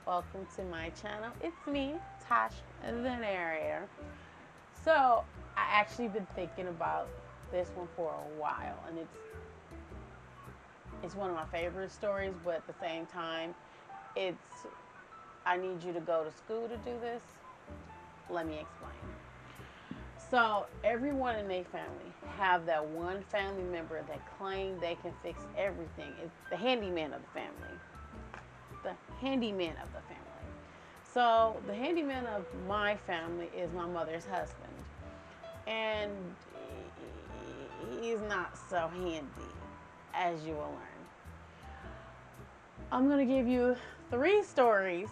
Welcome to my channel. It's me, Tosh, the narrator. So, I actually been thinking about this one for a while, and it's one of my favorite stories, but at the same time, it's I need you to go to school to do this. Let me explain. So, everyone in their family have that one family member that claim they can fix everything. It's the handyman of the family. The handyman of the family. So the handyman of my family is my mother's husband, and he's not so handy, as you will learn. I'm gonna give you three stories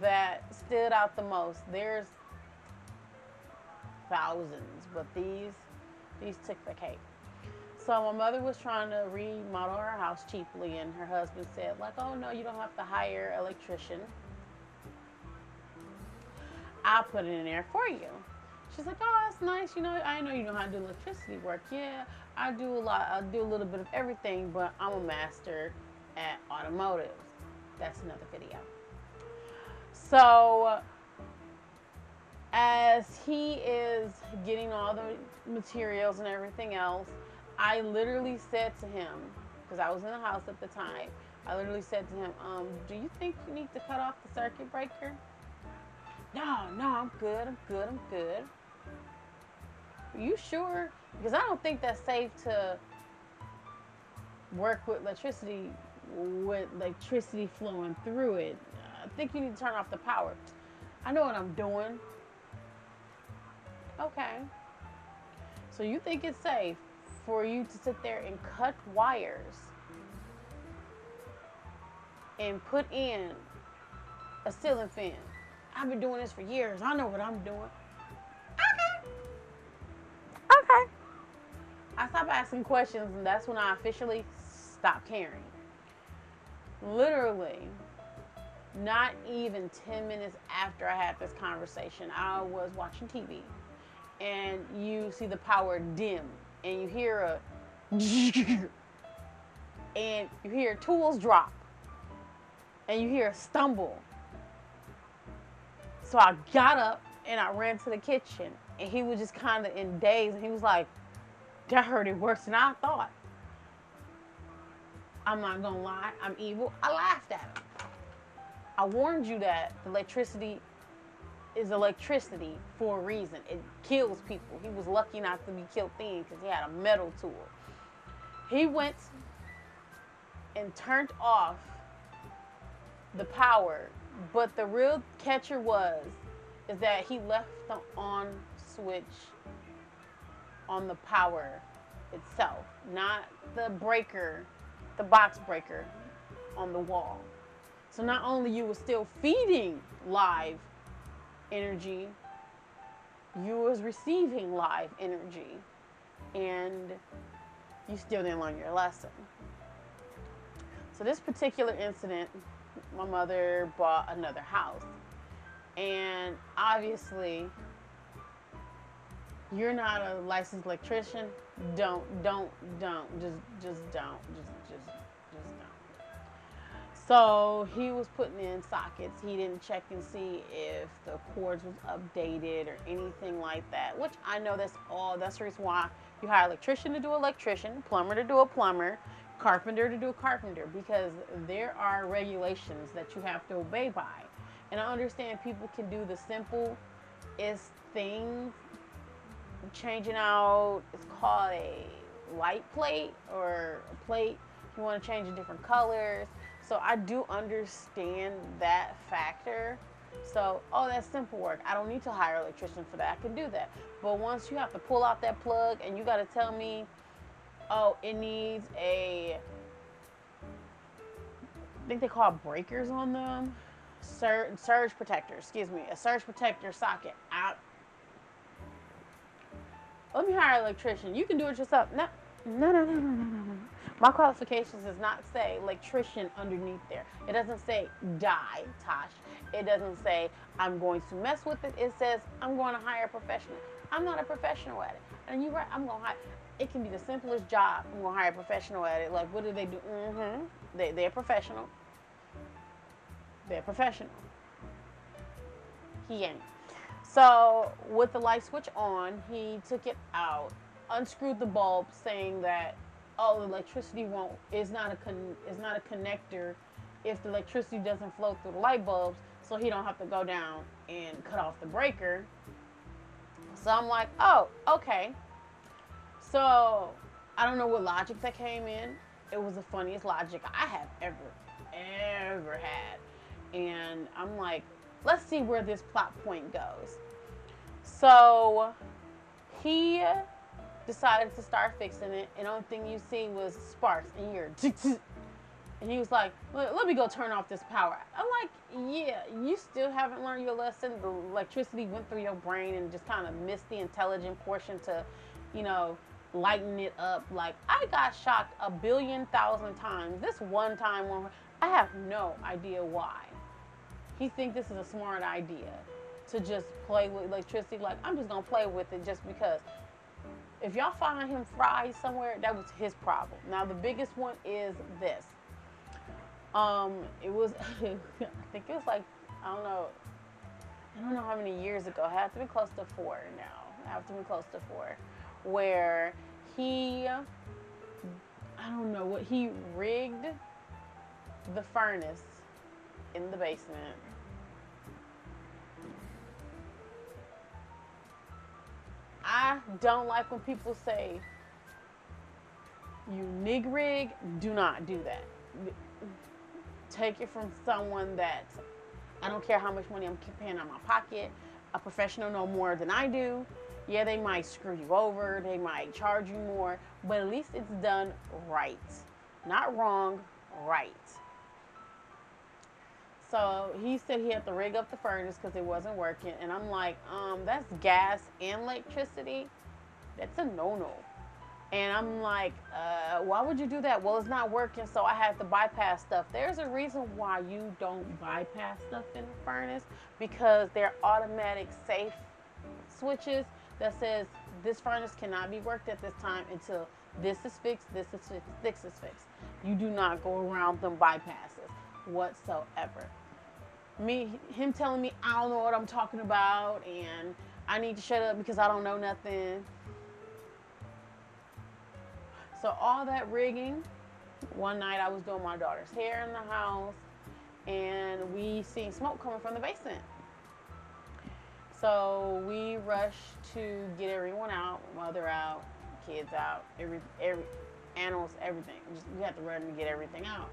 that stood out the most. There's thousands, but these took the cake. So my mother was trying to remodel her house cheaply, and her husband said, like, "Oh no, you don't have to hire an electrician. I'll put it in there for you." She's like, "Oh, that's nice. I know you know how to do electricity work. Yeah, I do a lot. I do a little bit of everything, but I'm a master at automotives." That's another video. So, as he is getting all the materials and everything else, I literally said to him, because I was in the house at the time, I literally said to him, "Do you think you need to cut off the circuit breaker?" "No, no, I'm good. I'm good. I'm good." "Are you sure? Because I don't think that's safe to work with electricity flowing through it. I think you need to turn off the power." "I know what I'm doing." "Okay. So you think it's safe for you to sit there and cut wires and put in a ceiling fan? I've been doing this for years. I know what I'm doing." "Okay. Okay." I stopped asking questions, and that's when I officially stopped caring. Literally, not even 10 minutes after I had this conversation, I was watching TV, and you see the power dim, and you hear a and you hear tools drop, and you hear a stumble. So I got up and I ran to the kitchen, and he was just kind of in daze, and he was like, "That hurted worse than I thought." I'm not gonna lie, I'm evil. I laughed at him. I warned you that electricity is electricity for a reason. It kills people. He was lucky not to be killed then because he had a metal tool. He went and turned off the power, but the real catcher is that he left the on switch on the power itself, not the breaker, the box breaker on the wall. So not only you were still feeding live energy, you was receiving live energy, and you still didn't learn your lesson. So this particular incident, my mother bought another house, and obviously you're not a licensed electrician. Just don't. So he was putting in sockets. He didn't check and see if the cords was updated or anything like that, which I know that's the reason why you hire electrician to do electrician, plumber to do a plumber, carpenter to do a carpenter, because there are regulations that you have to obey by. And I understand people can do the simplest things, changing out, it's called a light plate or a plate. You want to change in different colors. So I do understand that factor. So, oh, that's simple work. I don't need to hire an electrician for that. I can do that. But once you have to pull out that plug and you got to tell me, oh, it needs I think they call breakers on them, surge protector. Excuse me, a surge protector socket. Let me hire an electrician. You can do it yourself. No, no, no, no, no, no, no, no. My qualifications does not say electrician underneath there. It doesn't say die, Tosh. It doesn't say I'm going to mess with it. It says I'm going to hire a professional. I'm not a professional at it. And you're right, I'm going to hire. It can be the simplest job. I'm going to hire a professional at it. Like, what do? They're professional. They're professional. He ain't. So with the light switch on, he took it out, unscrewed the bulb, saying that, oh, the electricity won't is not a connector if the electricity doesn't flow through the light bulbs, so he don't have to go down and cut off the breaker. So I'm like, oh, okay. So I don't know what logic that came in. It was the funniest logic I have ever had. And I'm like, let's see where this plot point goes. So he decided to start fixing it, and the only thing you see was sparks in here. And he was like, let me go turn off this power. I'm like, yeah, you still haven't learned your lesson. The electricity went through your brain and just kind of missed the intelligent portion to, you know, lighten it up. Like, I got shocked 1,000,000,000 times. This one time, I have no idea why. He thinks this is a smart idea to just play with electricity. Like, I'm just going to play with it just because. If y'all find him fried somewhere, that was his problem. Now, the biggest one is this. It was, I think it was like, I don't know how many years ago. It had to be close to 4 now. It had to be close to 4. Where he, I don't know what, he rigged the furnace in the basement. I don't like when people say, you nig rig, do not do that. Take it from someone that, I don't care how much money I'm paying out of my pocket, a professional know more than I do. Yeah, they might screw you over, they might charge you more, but at least it's done right. Not wrong, right. So he said he had to rig up the furnace because it wasn't working. And I'm like, that's gas and electricity. That's a no-no. And I'm like, why would you do that? Well, it's not working, so I had to bypass stuff. There's a reason why you don't bypass stuff in the furnace, because they're automatic safe switches that says this furnace cannot be worked at this time until this is fixed, this is fixed, this is fixed. You do not go around them bypasses whatsoever. Him telling me I don't know what I'm talking about and I need to shut up because I don't know nothing. So all that rigging, one night I was doing my daughter's hair in the house and we seen smoke coming from the basement. So we rushed to get everyone out, mother out, kids out, every animals, everything. We had to run to get everything out.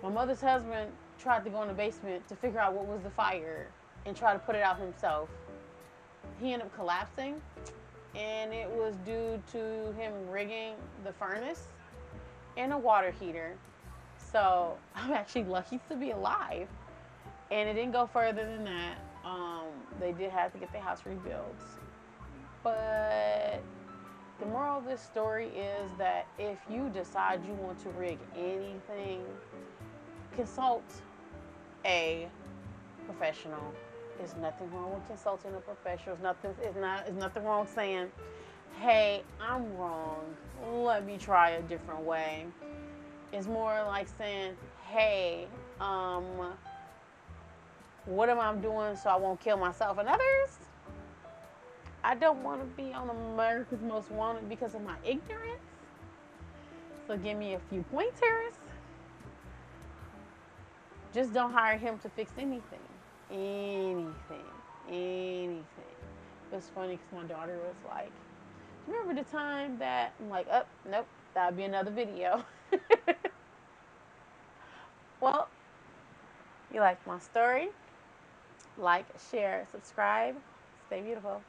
My mother's husband tried to go in the basement to figure out what was the fire and try to put it out himself. He ended up collapsing, and it was due to him rigging the furnace and a water heater. So I'm actually lucky to be alive. And it didn't go further than that. They did have to get their house rebuilt. But the moral of this story is that if you decide you want to rig anything, consult a professional. There's nothing wrong with consulting a professional. There's nothing wrong saying, hey, I'm wrong. Let me try a different way. It's more like saying, hey, what am I doing so I won't kill myself and others? I don't want to be on America's Most Wanted because of my ignorance. So give me a few pointers. Just don't hire him to fix anything. Anything. It was funny because my daughter was like, do you remember the time that, I'm like, oh, nope, that'll be another video. Well, you like my story? Like, share, subscribe. Stay beautiful.